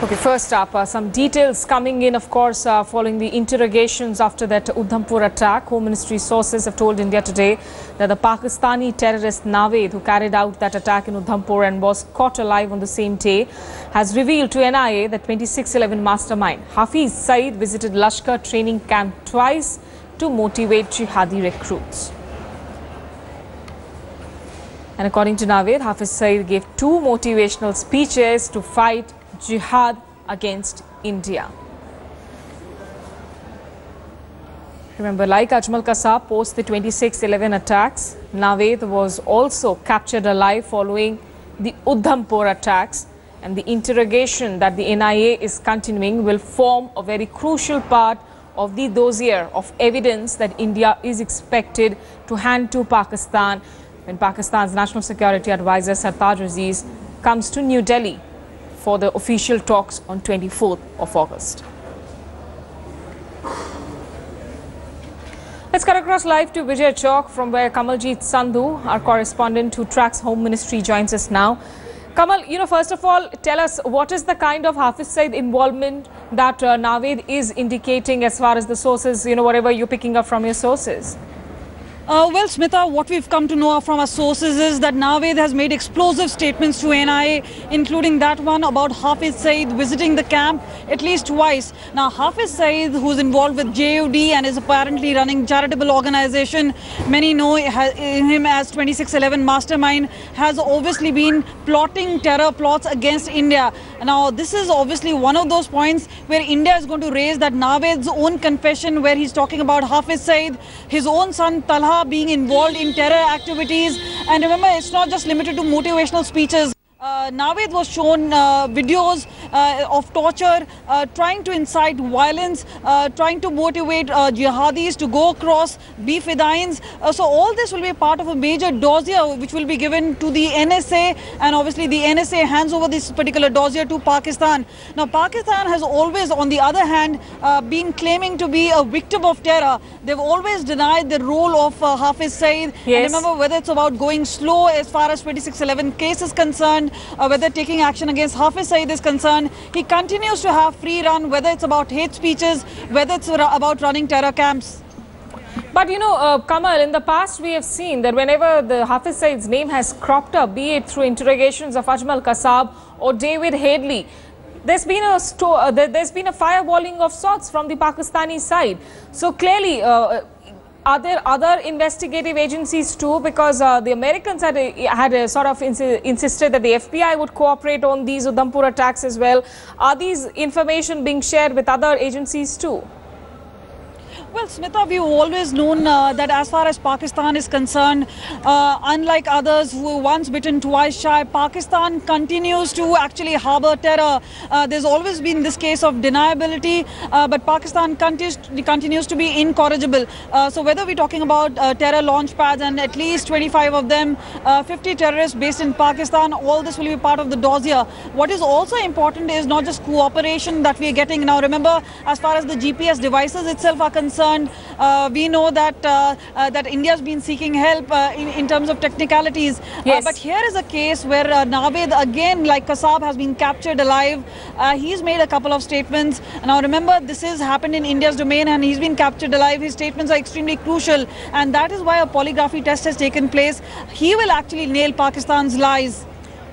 Okay, first up, some details coming in, of course, following the interrogations after that Udhampur attack. Home Ministry sources have told India today that the Pakistani terrorist Naved, who carried out that attack in Udhampur and was caught alive on the same day, has revealed to NIA that 2611 mastermind Hafiz Saeed visited Lashkar training camp twice to motivate jihadi recruits. And according to Naved, Hafiz Saeed gave 2 motivational speeches to fight jihad against India. Remember, like Ajmal Kasab post the 2611 attacks, Naved was also captured alive following the Udhampur attacks, and the interrogation that the NIA is continuing will form a very crucial part of the dossier of evidence that India is expected to hand to Pakistan when Pakistan's National Security Advisor Sartaj Aziz comes to New Delhi for the official talks on 24th of August. Let's cut across live to Vijay Chowk, from where Kamaljeet Sandhu, our correspondent who tracks Home Ministry, joins us now. Kamal, first of all, tell us what is the kind of Hafiz Saeed involvement that Naved is indicating as far as the sources, whatever you're picking up from your sources. Well, Smita, what we've come to know from our sources is that Naved has made explosive statements to NIA, including that one about Hafiz Saeed visiting the camp at least twice. Now, Hafiz Saeed, who's involved with JUD and is apparently running charitable organization, many know him as 2611 mastermind, has obviously been plotting terror plots against India. Now, this is obviously one of those points where India is going to raise that Naved's own confession, where he's talking about Hafiz Saeed, his own son Talha, being involved in terror activities. And remember, it's not just limited to motivational speeches. Naved was shown videos of torture, trying to incite violence, trying to motivate jihadis to go across, be fidains. So all this will be part of a major dossier which will be given to the NSA, and obviously the NSA hands over this particular dossier to Pakistan. Now, Pakistan has always, on the other hand, been claiming to be a victim of terror. They've always denied the role of Hafiz Saeed. Yes. And remember, whether it's about going slow as far as 2611 case is concerned, whether taking action against Hafiz Saeed is concerned, he continues to have free run, whether it's about hate speeches, whether it's about running terror camps. But Kamal, in the past we have seen that whenever the Hafiz Saeed's name has cropped up, be it through interrogations of Ajmal Kasab or David Headley, there's been a fireballing of sorts from the Pakistani side. So clearly, are there other investigative agencies too? Because the Americans had sort of insisted that the FBI would cooperate on these Udhampur attacks as well. Are these information being shared with other agencies too? Well, Smita, we've always known that as far as Pakistan is concerned, unlike others who were once bitten, twice shy, Pakistan continues to actually harbor terror. There's always been this case of deniability, but Pakistan continues to be incorrigible. So whether we're talking about terror launch pads and at least 25 of them, 50 terrorists based in Pakistan, all this will be part of the dossier. What is also important is not just cooperation that we're getting. Now, remember, as far as the GPS devices itself are concerned, we know that that India's been seeking help in terms of technicalities. Yes. But here is a case where Naved, again, like Kasab, has been captured alive. He's made a couple of statements. Now, remember, this has happened in India's domain and he's been captured alive. His statements are extremely crucial, and that is why a polygraphy test has taken place. He will actually nail Pakistan's lies.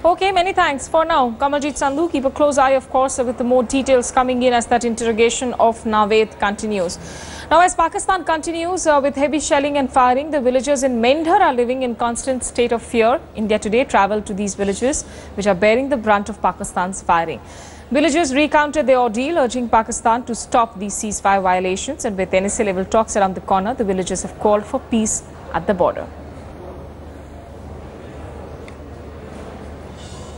Okay, many thanks. For now, Kamaljeet Sandhu, keep a close eye, of course, with the more details coming in as that interrogation of Naved continues. Now, as Pakistan continues with heavy shelling and firing, the villagers in Mendhar are living in constant state of fear. India Today travelled to these villages, which are bearing the brunt of Pakistan's firing. Villagers recounted their ordeal, urging Pakistan to stop these ceasefire violations. And with NSA-level talks around the corner, the villagers have called for peace at the border.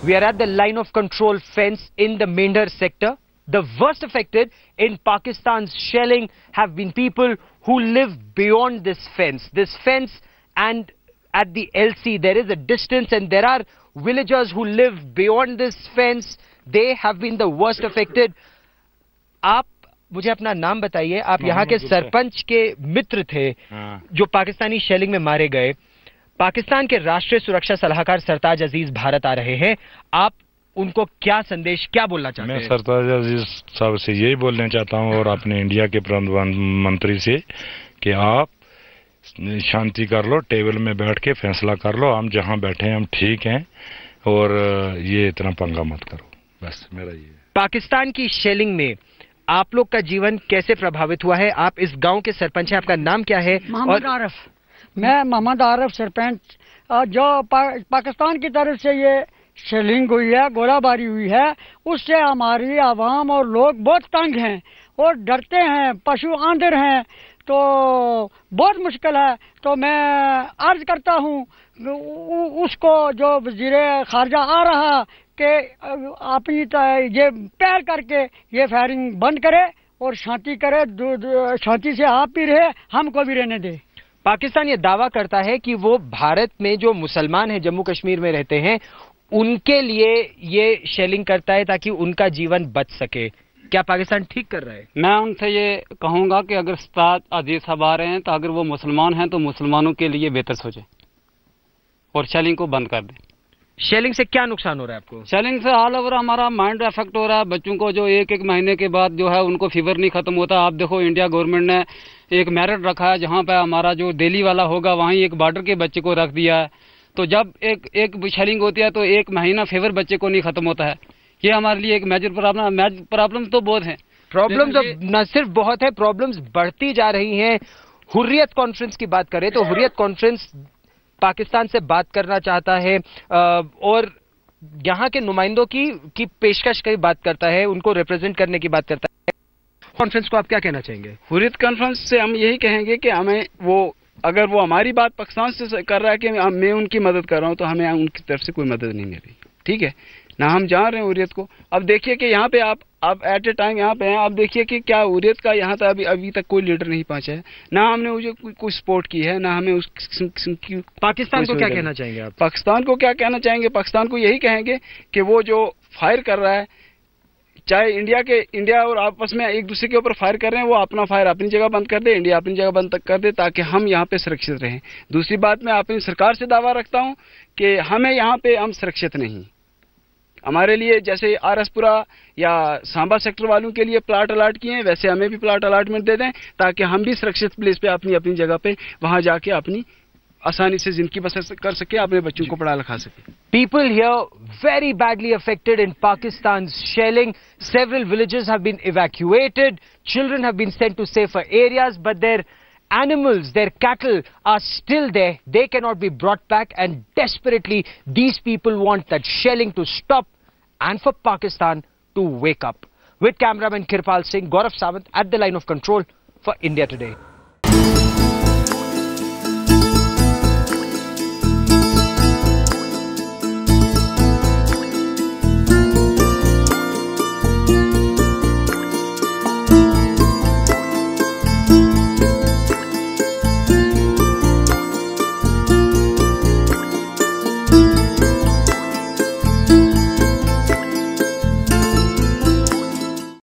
We are at the line of control fence in the Mendhar sector. The worst affected in Pakistan's shelling have been people who live beyond this fence. This fence, and at the LC there is a distance, and there are villagers who live beyond this fence. They have been the worst affected. आप मुझे अपना नाम बताइए. आप यहाँ के सरपंच के मित्र थे जो पाकिस्तानी शेलिंग में मारे गए. पाकिस्तान के राष्ट्रीय सुरक्षा सलाहकार सरताज अजीज भारत आ रहे हैं. आप उनको क्या संदेश, क्या बोलना चाहते हैं? मैं सरताज अजीज साहब से यही बोलना चाहता हूँ और अपने इंडिया के प्रधानमंत्री से कि आप शांति कर लो, टेबल में बैठ के फैसला कर लो, हम जहाँ बैठे हैं हम ठीक हैं और ये इतना पंगा मत करो, बस मेरा ये। पाकिस्तान की शेलिंग में आप लोग का जीवन कैसे प्रभावित हुआ है? आप इस गांव के सरपंच हैं, आपका नाम क्या है? मोहम्मद आरिफ। मैं मोहम्मद आरिफ सरपंच। जो पाकिस्तान की तरफ से ये शेलिंग हुई है, गोलाबारी हुई है, उससे हमारी आवाम और लोग बहुत तंग हैं और डरते हैं, पशु आंदर हैं, तो बहुत मुश्किल है। तो मैं अर्ज करता हूँ उसको जो वज़ीर खारजा आ रहा कि अपनी ये पहल करके ये फायरिंग बंद करे और शांति करे, शांति से आप भी रहे, हमको भी रहने दे। पाकिस्तान ये दावा करता है कि वो भारत में जो मुसलमान हैं, जम्मू कश्मीर में रहते हैं, उनके लिए ये शेलिंग करता है ताकि उनका जीवन बच सके। क्या पाकिस्तान ठीक कर रहा है? मैं उनसे ये कहूंगा कि अगर उस्ताद अजीज साहब आ रहे हैं तो अगर वो मुसलमान हैं तो मुसलमानों के लिए बेहतर सोचे और शेलिंग को बंद कर दें। शेलिंग से क्या नुकसान हो रहा है आपको? शेलिंग से ऑल ओवर हमारा माइंड अफेक्ट हो रहा है। बच्चों को जो एक महीने के बाद जो है उनको फीवर नहीं खत्म होता। आप देखो इंडिया गवर्नमेंट ने एक मेरिट रखा है जहाँ पे हमारा जो दिल्ली वाला होगा वहीं एक बॉर्डर के बच्चे को रख दिया है। तो जब एक शेलिंग होती है तो एक महीना फीवर बच्चे को नहीं खत्म होता है। ये हमारे लिए एक मेजर प्रॉब्लम तो बहुत है। प्रॉब्लम्स न सिर्फ बहुत है, प्रॉब्लम्स बढ़ती जा रही हैं। हुर्रियत कॉन्फ्रेंस की बात करें तो हुर्रियत कॉन्फ्रेंस पाकिस्तान से बात करना चाहता है और यहाँ के नुमाइंदों की पेशकश की बात करता है, उनको रिप्रेजेंट करने की बात करता है। कॉन्फ्रेंस को आप क्या कहना चाहेंगे? हुर्रियत कॉन्फ्रेंस से हम यही कहेंगे कि हमें अगर वो हमारी बात पाकिस्तान से कर रहा है कि मैं उनकी मदद कर रहा हूँ तो हमें उनकी तरफ से कोई मदद नहीं मिल रही, ठीक है ना। हम जान रहे हैं हुर्रियत को। अब देखिए कि यहाँ पे आप एट ए टाइम यहाँ पे हैं, आप देखिए कि क्या हुर्रियत का यहाँ तक अभी तक कोई लीडर नहीं पहुंचा है, ना हमने मुझे कोई सपोर्ट की है, ना हमें पाकिस्तान को क्या कहना चाहेंगे आप? पाकिस्तान को क्या कहना चाहेंगे? पाकिस्तान को यही कहेंगे कि वो जो फायर कर रहा है, चाहे इंडिया और आपस में एक दूसरे के ऊपर फायर कर रहे हैं, वो अपना फायर अपनी जगह बंद कर दे, इंडिया अपनी जगह बंद कर दे, ताकि हम यहाँ पे सुरक्षित रहें। दूसरी बात, मैं अपनी सरकार से दावा रखता हूँ कि हमें यहाँ पे हम सुरक्षित नहीं। हमारे लिए जैसे आरएसपुरा या सांबा सेक्टर वालों के लिए प्लाट अलाट किए हैं, वैसे हमें भी प्लाट अलाटमेंट दे दें ताकि हम भी सुरक्षित प्लेस पे अपनी जगह पे वहां जाके अपनी आसानी से जिंदगी बसर कर सके, अपने बच्चों को पढ़ा लिखा सके। People here very badly affected in Pakistan's shelling. Several villages have been evacuated. Children have been sent to safer areas, but their animals, their cattle are still there. They cannot be brought back, and desperately these people want that shelling to stop and for Pakistan to wake up. With cameraman Kirpal Singh, Gaurav Sawant at the line of control for India Today.